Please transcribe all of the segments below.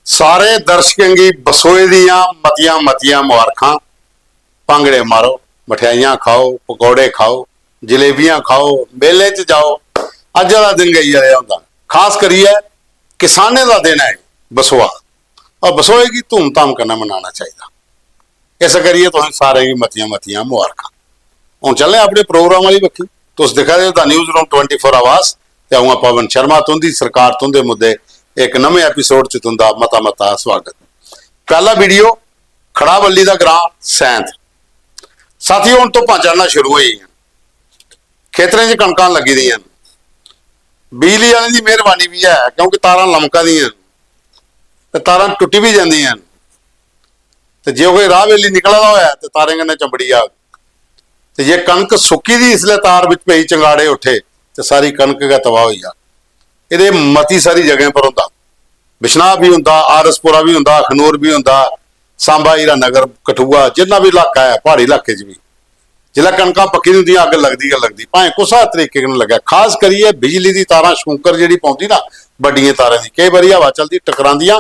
ਸਾਰੇ ਦਰਸ਼ਕਾਂ ਦੀ ਬਸੋਏ ਦੀਆਂ ਮਤੀਆਂ ਮਤੀਆਂ ਮੁਬਾਰਕਾਂ। ਭੰਗੜੇ ਮਾਰੋ, ਮਠਿਆਈਆਂ ਖਾਓ, ਪਕੌੜੇ ਖਾਓ, ਜਲੇਬੀਆਂ ਖਾਓ, ਮੇਲੇ 'ਚ ਜਾਓ। ਅੱਜ ਦਾ ਦਿਨ ਗਈ ਰਿਹਾ ਹੁੰਦਾ, ਖਾਸ ਕਰੀਏ ਕਿਸਾਨੇ ਦਾ ਦਿਨ है बसोआ। और बसोए की धूमधाम करना मनाना चाहिए। इस करिए तुम सारे की मतियां मतियां मुबारक। हम चले अपने प्रोग्राम वाली बखी। तुम दिखा दे न्यूज़ रूम 24 आवाज़ ते आऊँ पवन शर्मा तुंदी सरकार तुंदे मुद्दे एक नवे एपीसोड च तुंदा मता मता स्वागत। पहला वीडियो खड़ावली का ग्रां सैंत। साथियों हुण तो चढ़ना शुरू हुई खेतरें च कणकां लगी दी। बिजली वाले की मेहरबानी भी है क्योंकि तारां लमका दियां ते तारां टुटी भी जांदियां ते जे कोई राह वेली निकला होया ते तारें कन्नै चंबड़ी आ ते जे कणक सुक्की दी इसलिए तार विच पई चंगाड़े उठे ते सारी कणक का तबाह होई जा। ये मती सारी जगह पर होंदा, बिशनाह भी होंदा, आरसपुरा भी होंदा, अखनूर भी होंदा, सांबा हीरा नगर कठुआ जिन्ना भी इलाका है पहाड़ी इलाके च भी जिला कणकां पक्की होंदियां अग लगदी भावें कुसा तरीके नाल लगे। खास करिए बिजली की तारां शूंकर जिहड़ी पाउंदी ना वड्डियां तारां दी कई बारी हवा चलदी टकरांदियां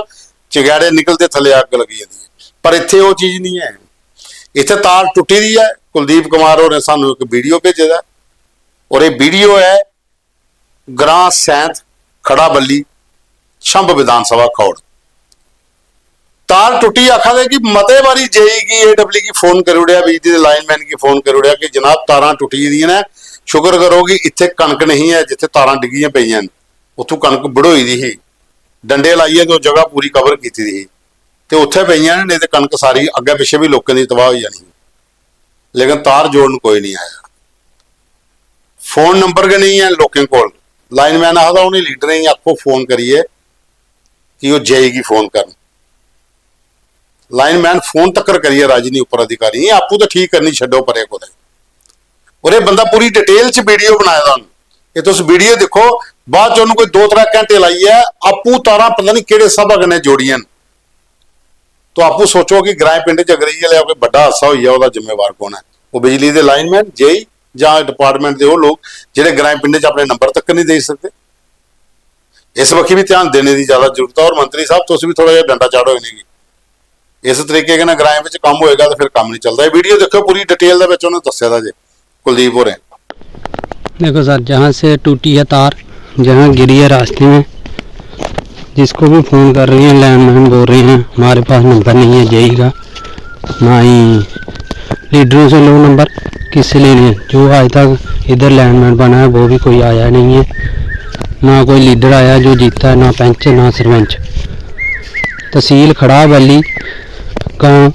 चिगैड़े निकलते थले अग लगी जाती। पर इत्थे वो चीज़ नहीं है, इत्थे तार टुटी दी है। कुलदीप कुमार होरें सानूं एक वीडियो भेजे दा और ये वीडियो है ग्रां सैंत खड़ाबली शंभ विधान सभा खौड़। तार टुटी आखा कि मते बारी जेई की AW की फोन कर उड़िया, बिजली के लाइनमैन की फोन कर उड़िया कि जनाब तारां टुटी दी ने, शुक्र करो कि इत्थे कणक नहीं है जिथे तारां डिगियां पईयां उत्थों कणक बड़ोई दी ही, डंडे लाइए तो जगह पूरी कवर की थी तो उत्थे पईयां नहीं तो कणक सारी अगे पिछे भी लोगों की तबाह हो जानी। लेकिन तार जोड़न कोई नहीं आया, फोन नंबर के नहीं है लोगों को। लाइनमैन आखदा उन्हें लीडर ही आखो फोन करिए कि वो जेई की फोन कर। लाइनमैन फोन तक्कर करिए राजी नहीं, उपर अधिकारी आपू तो ठीक करनी छड्डो परे को। और ये बंदा पूरी डिटेल च वीडियो बनाया ये तुस वीडियो देखो बाद च कोई 2-3 घंटे लाई है आपू तारां पता नहीं किहड़े सबक ने जोड़ियां। तो आपू सोचो कि ग्रां पिंड च अगर इह कोई बड़ा हादसा होई है उसका जिम्मेवार कौन है? वो बिजली के लाइनमैन जेई जां डिपार्टमेंट के वो लोग जिहड़े ग्रां पिंड च अपने नंबर तक नहीं दे सकते। इस बक्खी भी ध्यान देने की ज़्यादा जरूरत है। और मंत्री साहब तुसीं भी थोड़ा जिहा डंडा चाढ़ो इन्हें। इस तरीके के ग्रां में काम होएगा तो फिर काम नहीं चलता। वीडियो देखो पूरी डिटेल उन्होंने दस्या जे कुलदीप होरें। देखो सर, जहाँ से टूटी है तार, जहाँ गिरी है रास्ते में, जिसको भी फ़ोन कर रही हैं लैंडमैन बोल रहे हैं हमारे पास नंबर नहीं है जेई का, ना ही लीडरों से लो नंबर, किससे लेने हैं? जो आज तक इधर लैंडमैन बना है वो भी कोई आया नहीं है, ना कोई लीडर आया जो जीता है, ना पंच ना सरपंच। तहसील खड़ावली गाँव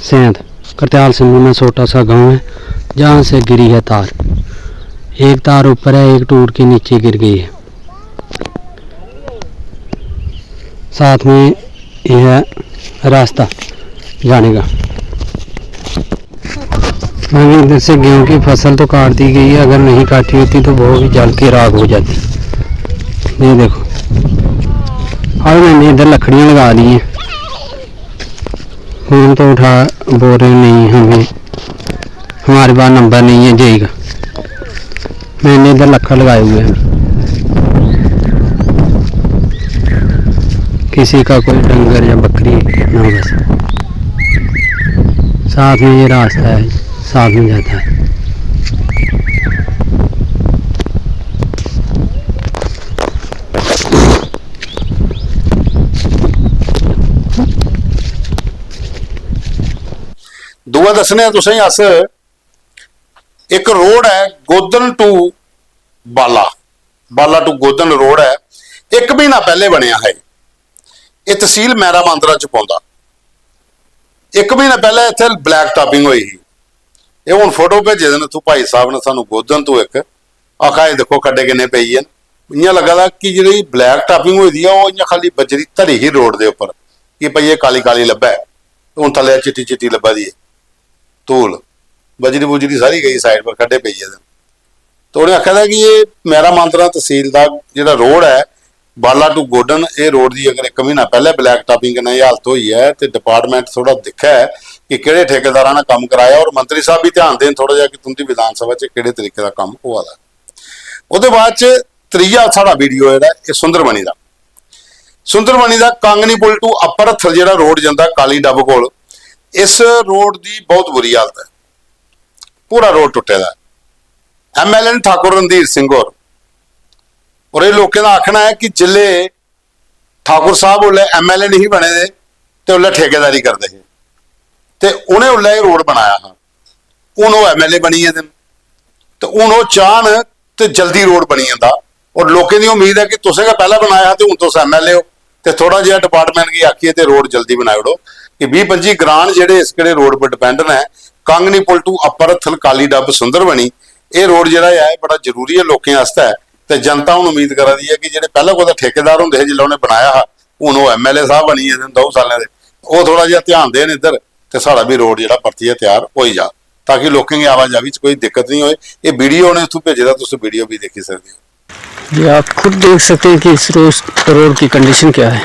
सैंत करत्याल सिंह में छोटा सा गांव है जहाँ से गिरी है तार। एक तार ऊपर है, एक टूट के नीचे गिर गई है। साथ में यह है रास्ता जाने का। अभी इधर से गेहूं की फसल तो काट दी गई है, अगर नहीं काटी होती तो वो भी जल के राख हो जाती। ये देखो अब मैंने इधर लकड़ियाँ लगा दी हैं। फोन तो उठा बोल रहे नहीं हमें हमारे पास नंबर नहीं है जेई का। मैंने इधर लक्कड़ लगाए हुए हैं, किसी का कोई डंगर या बकरी ना, बस साथ में ये रास्ता है, साथ में जाता है। दूआ दसने तुसें अस एक रोड है Godan to Bala, Bala to Godan road है, 1 महीना पहले बनया है। ये तहसील मैरा मांदरा च पौंदा। 1 महीना पहले इत्थे ब्लैक टॉपिंग हुई ही। ये हुण फोटो भेजे दे तू भाई साहब ने सानू गोदन तो एक आखा देखो खड्डे किन्ने पई है। इयां लगा कि जी ब्लैक टॉपिंग हुई है वो इयां खाली बजरी धरी ही रोड के उपर कि भाई ये काली काली लब्भा है, हुण थल्ले चिट्टी चिट्टी लब्भा दी है धूल, बजरी बुजरी सारी गई साइड पर खड्डे पई है। तो उन्हें आख्या था कि ये मैरा मांदरा तहसील का जो रोड है बाला टू गोडन, ये रोड की अगर 1 महीना पहले ब्लैक टॉपिंग कन्नै हालत हुई है तो डिपार्टमेंट थोड़ा दिखा है कि किहड़े ठेकेदारां ने काम कराया। और मंत्री साहब भी ध्यान देन थोड़ा जिहा कि तुंदी विधान सभा च किहड़े तरीके का काम होआ दा। उहदे बाद च त्रीया साडा वीडियो जिहड़ा ये सुंदरबनी दा। ਸੁੰਦਰਬਨੀ ਦਾ ਕਾਂਗਨੀ ਪੁਲ ਟੂ ਅਪਰ ਹੱਥਲ ਜਿਹੜਾ ਰੋਡ ਜਾਂਦਾ ਕਾਲੀ ਡੱਬ ਕੋਲ, ਇਸ ਰੋਡ ਦੀ ਬਹੁਤ ਬੁਰੀ ਹਾਲਤ ਹੈ। ਪੂਰਾ ਰੋਡ ਟੁੱਟੇ ਦਾ। ਐਮਐਲਏ ਨੇ ਠਾकुर ਰਣਧੀਰ ਸਿੰਘ ਔਰ ਇਹ ਲੋਕਾਂ ਦਾ ਆਖਣਾ ਹੈ कि जिले ठाकुर साहब उल्ले एमएलए नहीं बने दे ते उल्ले ठेकेदारी करते हैं ते उन्हें उल्ले रोड बनाया हा। हूँ वो एमएलए बनी है तो हूँ वो चाहन तो जल्दी रोड बनी जाता और लोगों की उम्मीद है कि तुसें पहला बनाया तो हूँ तुस एमएलए हो तो थोड़ा जिहा डिपार्टमेंट की आखिए तो रोड जल्दी बनाए उड़ो कि 20-25 ग्रांट ਜਿਹੜੇ ਇਸ ਕਿਹੜੇ रोड पर डिपेंडेंट है। कांगनी पुल टू अपर हथल काली डब सुंदरबनी ਇਹ रोड ਜਿਹੜਾ है बड़ा जरूरी है लोगों वास्ते ਤੇ जनता ਹੁਣ उम्मीद करा दी है कि ਜਿਹੜੇ ਪਹਿਲਾਂ ਕੋਈ ਠੇਕੇਦਾਰ ਹੁੰਦੇ ਜਿੱਲੇ ਉਹਨੇ ਬਣਾਇਆ ਹੁਣ ਉਹ ਐਮਐਲਏ ਸਾਹਿਬ ਬਣੀ ਜਾਂਦੇ 2 ਸਾਲਾਂ ਦੇ, ਉਹ ਥੋੜਾ ਜਿਹਾ ਧਿਆਨ ਦੇਣ ਇੱਧਰ ਤੇ ਸਾਡਾ ਵੀ ਰੋਡ ਜਿਹੜਾ ਪਰਤੀ ਤਿਆਰ ਹੋਈ ਜਾ ਤਾਂ ਕਿ ਲੋਕਾਂ ਦੀ ਆਵਾਜਾਈ ਚ ਕੋਈ ਦਿੱਕਤ नहीं ਹੋਏ। ਇਹ ਵੀਡੀਓ ਨੇ ਉੱਥੋਂ ਭੇਜਦਾ, ਤੁਸੀਂ ਵੀਡੀਓ भी देखी सकते हो। ये आप खुद देख सकते हैं कि इस रोड की कंडीशन क्या है।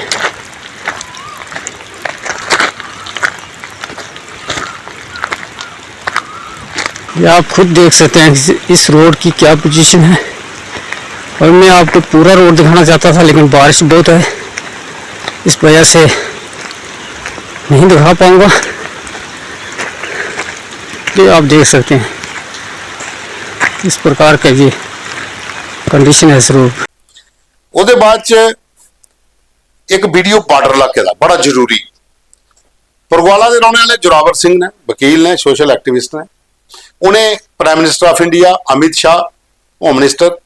ये आप खुद देख सकते हैं कि इस रोड की क्या पोजीशन है। और मैं आपको पूरा रोड दिखाना चाहता था लेकिन बारिश बहुत है, इस वजह से नहीं दिखा पाऊंगा। ये आप देख सकते हैं इस प्रकार का ये कंडीशन है इस रोड। ਉਹਦੇ ਬਾਅਦ ਚ ਇੱਕ ਵੀਡੀਓ ਬਾਰਡਰ ਇਲਾਕੇ ਦਾ ਬੜਾ ਜ਼ਰੂਰੀ। ਪੁਰਗਵਾਲਾ ਦੇ ਰਹਿਣ ਵਾਲੇ ਜੋਰਾਵਰ ਸਿੰਘ ਨੇ, ਵਕੀਲ ਨੇ, ਸੋਸ਼ਲ ਐਕਟਿਵਿਸਟ ਨੇ। ਉਹਨੇ prime minister of India Amit Shah, home minister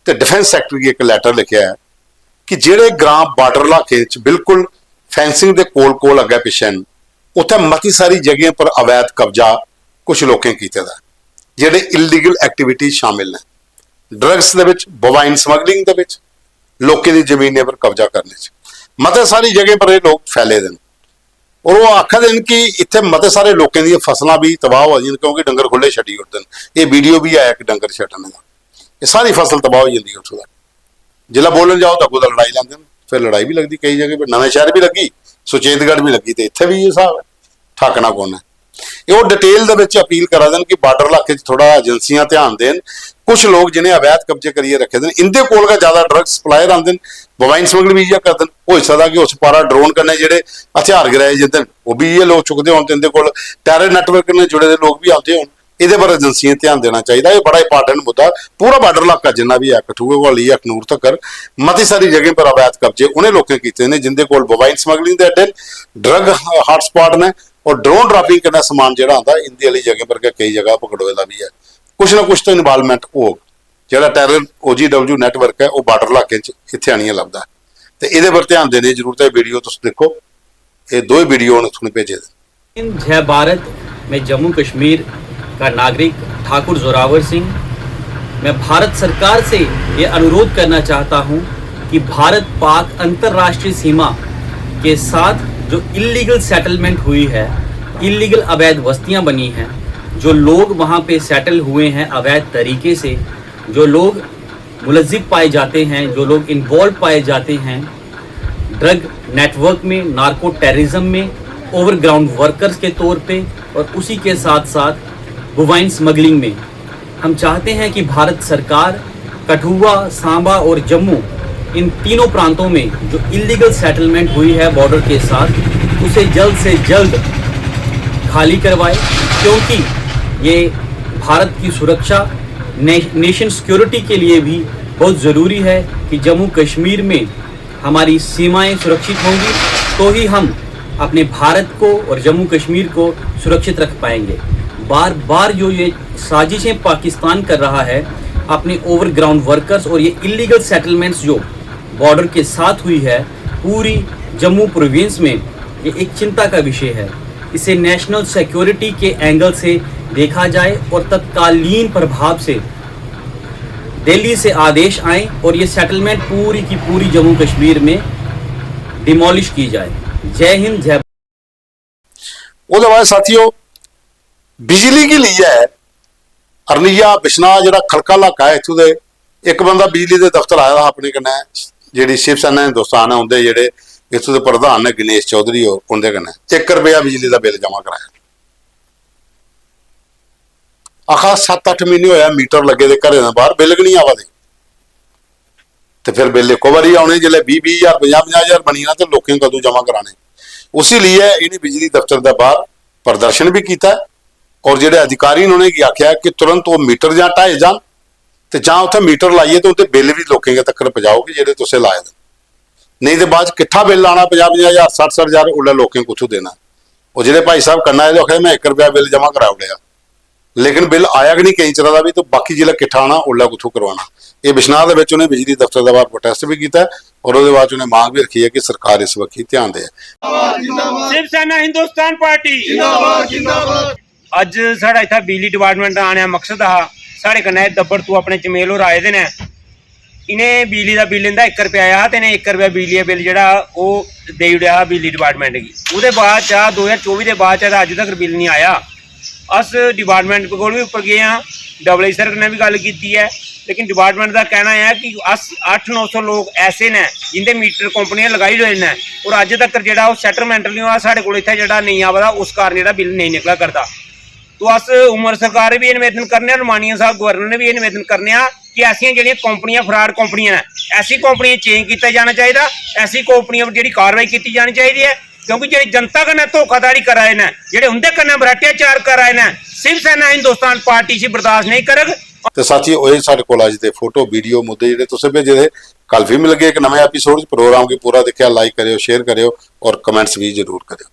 ਤੇ डिफेंस सैकटरी की एक लैटर लिखा है कि ਜਿਹੜੇ ਗ੍ਰਾਮ ਬਾਰਡਰ ਇਲਾਕੇ ਚ ਬਿਲਕੁਲ ਫੈਂਸਿੰਗ ਦੇ ਕੋਲ ਅੱਗੇ ਪਿੱਛੇ ਨੇ ਉੱਥੇ ਮਤੀ ਸਾਰੀ ਜਗ੍ਹਾ ਪਰ ਅਵੈਧ ਕਬਜ਼ਾ ਕੁਝ ਲੋਕਾਂ ਕੀਤੇ ਦਾ, ਜਿਹੜੇ ਇਲੀਗਲ ਐਕਟੀਵਿਟੀ ਸ਼ਾਮਿਲ ਨੇ। ਡਰੱਗਸ ਦੇ ਵਿੱਚ, ਬੋਵਾਈਨ ਸਮਗਲਿੰਗ ਦੇ ਵਿੱਚ, ਲੋਕਾਂ ਦੀ ਜ਼ਮੀਨਾਂ ਪਰ ਕਬਜ਼ਾ ਕਰਨੇ ਚ ਮਤੇ ਸਾਰੀ ਜਗ੍ਹਾ ਪਰ ਇਹ ਲੋਕ ਫੈਲੇ ਦੇ ਔਰ ਉਹ ਆਖਦੇ ਨੇ ਕਿ ਇੱਥੇ ਮਤੇ ਸਾਰੇ ਲੋਕਾਂ ਦੀਆਂ ਫਸਲਾਂ ਵੀ ਤਬਾਹ ਹੋ ਜਾਂਦੀਆਂ ਕਿਉਂਕਿ ਡੰਗਰ ਖੁੱਲੇ ਛੱਡੀ ਉੱਡਦੇ ਨੇ। ਇਹ ਵੀਡੀਓ ਵੀ ਆਇਆ ਕਿ ਡੰਗਰ ਛੱਡਣ ਦਾ ਇਹ ਸਾਰੀ ਫਸਲ ਤਬਾਹ ਹੋ ਜਾਂਦੀ ਹੈ ਉੱਥੋਂ ਦਾ। ਜ਼ਿਲ੍ਹਾ ਬੋਲਣ ਜਾਓ ਤਾਂ ਕੋਈ ਲੜਾਈ ਲੈਂਦੇ ਨੇ, ਫਿਰ ਲੜਾਈ ਵੀ ਲੱਗਦੀ ਕਈ ਜਗ੍ਹਾ ਪਰ, ਨਵੇਂ ਸ਼ਹਿਰ ਵੀ ਲੱਗੀ, ਸੁਚੇਤਗੜ੍ਹ ਵੀ ਲੱਗੀ ਤੇ ਇੱਥੇ ਵੀ ਇਹ ਹਿਸਾਬ ਹੈ। ਠਾਕਣਾ ਕੌਣ ਹੈ ਇਹ ਉਹ ਡਿਟੇਲ ਦੇ ਵਿੱਚ ਅਪੀਲ ਕਰਾ ਦੇਣ ਕਿ ਬਾਰਡਰ ਇਲਾਕੇ 'ਚ ਥੋੜਾ ਏਜੰਸੀਆਂ ਧਿਆਨ ਦੇਣ। ਕੁਝ ਲੋਕ ਜਿਹਨੇ ਅਵੈਧ ਕਬਜ਼ੇ ਕਰੀਏ ਰੱਖੇ ਦੇ ਇੰਦੇ ਕੋਲ ਦਾ ਜ਼ਿਆਦਾ ਡਰੱਗ ਸਪਲਾਇਰ ਆਉਂਦੇ ਨੇ, ਬੋਵਾਈਨ ਸਮਗਲ ਵੀ ਜਾਂ ਕਰਦੇ ਹੋ ਸਕਦਾ ਕਿ ਉਸ ਪਾਰਾ ਡਰੋਨ ਕਰਨੇ ਜਿਹੜੇ ਹਥਿਆਰ ਗਿਰਾਏ ਜਾਂਦੇ ਉਹ ਵੀ ਇਹ ਲੋਕ ਚੁੱਕਦੇ ਹੋਣ ਤੇ ਇਹਦੇ ਕੋਲ ਟੈਰਰ ਨੈਟਵਰਕ ਨਾਲ ਜੁੜੇ ਦੇ ਲੋਕ ਵੀ ਆਉਂਦੇ ਹੋਣ। ਇਹਦੇ ਬਾਰੇ ਏਜੰਸੀਆਂ ਧਿਆਨ ਦੇਣਾ ਚਾਹੀਦਾ। ਇਹ ਬੜਾ ਇੰਪੋਰਟੈਂਟ ਮੁੱਦਾ। ਪੂਰਾ ਬਾਰਡਰ ਇਲਾਕਾ ਜਿੰਨਾ ਵੀ ਹੈ ਕਠੂਏ ਵਾਲੀ ਅਖਨੂਰ ਤੱਕ ਮਤੀ ਸਾਰੀ ਜਗ੍ਹਾ ਪਰ ਅਵੈਧ ਕਬਜ਼ੇ ਉਹਨੇ ਲੋਕਾਂ ਕੀਤੇ ਨੇ ਜਿੰਦੇ ਕੋਲ ਬੋਵਾਈਨ ਸਮਗਲਿੰਗ ਦੇ ਅੱਡੇ, ਡਰੱਗ ਹॉटस्पॉट ਨੇ और ड्रोन ड्रॉपिंग करना समान जो आता इंदी वाली जगह पर कई जगह पकड़ोए का भी है। कुछ ना कुछ तो इन्वॉल्वमेंट हो जो टैरर OGW नैटवर्क है वो बार्डर इलाके इतने आनिया लगता है तो ये पर ध्यान देने की जरूरत है। वीडियो तुम देखो, ये दो ही वीडियो उन्होंने भेजे। जय भारत। मैं जम्मू कश्मीर का नागरिक ठाकुर जोरावर सिंह, मैं भारत सरकार से ये अनुरोध करना चाहता हूँ कि भारत पाक अंतर्राष्ट्रीय सीमा के साथ जो इलीगल सेटलमेंट हुई है, इलीगल अवैध बस्तियां बनी हैं, जो लोग वहाँ पे सेटल हुए हैं अवैध तरीके से, जो लोग मुलज़िम पाए जाते हैं, जो लोग इन्वॉल्व पाए जाते हैं ड्रग नेटवर्क में, नार्को टेररिज्म में, ओवरग्राउंड वर्कर्स के तौर पे और उसी के साथ साथ बोवाइन स्मगलिंग में। हम चाहते हैं कि भारत सरकार कठुआ, सांबा और जम्मू इन तीनों प्रांतों में जो इलीगल सेटलमेंट हुई है बॉर्डर के साथ उसे जल्द से जल्द खाली करवाए, क्योंकि ये भारत की सुरक्षा, नेशन सिक्योरिटी के लिए भी बहुत ज़रूरी है कि जम्मू कश्मीर में हमारी सीमाएं सुरक्षित होंगी तो ही हम अपने भारत को और जम्मू कश्मीर को सुरक्षित रख पाएंगे। बार बार जो ये साजिशें पाकिस्तान कर रहा है अपने ओवरग्राउंड वर्कर्स और ये इलीगल सेटलमेंट्स जो बॉर्डर के साथ हुई है पूरी जम्मू प्रोविंस में, ये एक चिंता का विषय है। इसे नेशनल सिक्योरिटी के एंगल से देखा जाए और तत्कालीन प्रभाव से दिल्ली से आदेश आए और ये सेटलमेंट पूरी की पूरी जम्मू कश्मीर में डिमोलिश की जाए। जय हिंद, जय। ਉਹਦੇ ਬਾਅਦ ਸਾਥੀਓ ਬਿਜਲੀ ਕੀ ਲਈ ਹੈ ਅਰਨੀਆ ਬਿਸ਼ਨਾ ਜਿਹੜਾ ਖਲਕਾ ਇਲਾਕਾ ਹੈ ਇੱਥੋਂ ਦੇ ਇੱਕ ਬੰਦਾ ਬਿਜਲੀ ਦੇ ਦਫ਼ਤਰ ਆਇਆ ਆਪਣੇ ਕਨੇ ਜਿਹੜੀ ਸ਼ਿਵ ਸੈਨਾ ਹਿੰਦੁਸਤਾਨ ਹੈ ਉਹਦੇ ਜਿਹੜੇ ਇੱਥੋਂ ਦੇ ਪ੍ਰਧਾਨ ਨੇ ਗਣੇਸ਼ ਚੌਧਰੀ ਉਹਦੇ ਕਨੇ 1 ਰੁਪਿਆ ਬਿਜਲੀ ਦਾ ਬਿੱਲ ਜਮ੍ਹਾਂ ਕਰਾਇਆ। ਆਖਾ 7-8 ਮਹੀਨੇ ਹੋਇਆ ਮੀਟਰ ਲੱਗੇ ਦੇ ਘਰੇ ਦੇ ਬਾਹਰ ਬਿੱਲ ਨਹੀਂ ਆਵਾ ਦੇ ਤੇ ਫਿਰ ਬਿੱਲ ਇੱਕੋ ਵਾਰੀ ਆਉਣੇ, ਜਿਹੜੇ 20,000 50,000 ਬਣੀ ਨਾ ਤੇ ਲੋਕਾਂ ਨੂੰ ਕਦੋਂ ਜਮ੍ਹਾਂ ਕਰਾਣੇ। ਉਸੇ ਲਈ ਇਹਨੇ ਬਿਜਲੀ ਦਫ਼ਤਰ ਦਾ ਬਾਹਰ ਪ੍ਰਦਰਸ਼ਨ ਵੀ ਕੀਤਾ ਔਰ ਜਿਹੜੇ ਅਧਿਕਾਰੀ ਨੇ ਉਹਨੇ ਕੀ ਆਖਿਆ ਕਿ ਤੁਰੰਤ ਉਹ ਮੀਟਰ ਜਾਂ ਢਾਏ ਜਾਣ ਤੇ ਜਾਂ ਉੱਥੇ ਮੀਟਰ ਲਾਈਏ ਤੇ ਉੱਤੇ ਬਿੱਲ ਵੀ ਲੋਕਾਂ ਤੱਕ ਪਹੁੰਚਾਓ ਕਿ ਜਿਹੜੇ ਤੁਸੀਂ ਲਾਏ ਨੇ, ਨਹੀਂ ਤੇ ਬਾਅਦ 'ਚ ਕਿੱਥਾ ਬਿੱਲ ਆਉਣਾ 50,000 60,000 ਉਹਦਾ ਲੋਕਾਂ ਕਿੱਥੋਂ ਦੇਣਾ। ਉਹ ਜਿਹੜੇ ਭਾਈ ਸਾਹਿਬ ਕਰਨਾ ਇਹਦੇ ਆਖਿਆ ਮੈਂ 1 ਰੁਪਇਆ ਬਿੱਲ ਜਮ੍ਹਾਂ ਕਰਾ ਲਿਆ, ਲੇਕਿਨ ਬਿੱਲ ਆਇਆ ਕਿ ਨਹੀਂ ਕਈ ਚਿਰਾਂ ਦਾ ਵੀ, ਤੇ ਬਾਕੀ ਜਿਹੜਾ ਕਿੱਠਾ ਆਉਣਾ ਉਹਲਾ ਕਿੱਥੋਂ ਕਰਵਾਉਣਾ। ਇਹ ਬਿਸ਼ਨਾਹ ਦੇ ਵਿੱਚ ਉਹਨੇ ਬਿਜਲੀ ਦਫ਼ਤਰ ਦਾ ਬਾਹਰ ਪ੍ਰੋਟੈਸਟ ਵੀ ਕੀਤਾ ਔਰ ਉਹਦੇ ਬਾਅਦ ਉਹਨੇ ਮੰਗ ਵੀ ਰੱਖੀ ਹੈ ਕਿ ਸਰਕਾਰ ਇਸ ਵੱਖੀ ਧਿਆਨ ਦੇ। शिव सेना हिंदुस्तान पार्टी जिंदाबाद जिंदाबाद। अज साढ़ा इत्थै बिजली डिपार्टमेंट आने दा मकसद हा, साढ़े कन्नै दब्बड़ तू अपने चमेल होर आए दे ने, इन्हें बिजली का बिल इंदा 1 रुपया आया ते इन्हें 1 रुपया बिजली का बिल जेह्ड़ा ओह् देई ओड़ेआ बिजली डिपार्टमेंट गी। ओह्दे बाद च 2024 दे बाद च अज तक बिल नहीं आया। अस डिपार्टमेंट कोल भी उप्पर गए हाँ, डबल सर कन्नै भी गल कीती है, लेकिन डिपार्टमेंट का कहना है कि अस 800-900 लोग ऐसे ने जिंदे मीटर कंपनियां लगाई हुए हैं और अज तक जो सैटलमेंट नहीं हुआ, साढ़े को इत्थै जो नहीं आवदा उस कारण जो बिल नहीं निकला करता। तो अस उमर सरकार भी निवेदन करने, माननीय साहब गवर्नर ने भी निवेदन करने कि ऐसियां जो कंपनियां फ्रॉड कंपनियां ने, ऐसी कंपनियां चेंज किया जाना चाहिए, ऐसी कंपनियां पर जी कार्रवाई की जानी चाहिए है, क्योंकि जो जनता कन्नै धोखाधड़ी करा रहे हैं, जो उनके कन्नै भ्रष्टाचार कर रहे हैं, शिव सेना हिंदुस्तान पार्टी इसी बर्दाश्त नहीं करग। ਤੇ ਸਾਥੀਓ ਇਹ ਸਾਡੇ ਕੋਲ ਅੱਜ ਦੇ ਫੋਟੋ ਵੀਡੀਓ ਮੁੱਦੇ ਜਿਹੜੇ ਤੁਸੀਂ ਭੇਜੇ ਦੇ, ਕੱਲ ਵੀ ਮਿਲ ਗਏ ਇੱਕ ਨਵੇਂ ਐਪੀਸੋਡ 'ਚ। ਪ੍ਰੋਗਰਾਮ ਕੀ ਪੂਰਾ ਦੇਖਿਆ, ਲਾਈਕ ਕਰਿਓ, ਸ਼ੇਅਰ ਕਰਿਓ ਔਰ ਕਮੈਂਟਸ ਵੀ ਜ਼ਰੂਰ ਕਰਿਓ।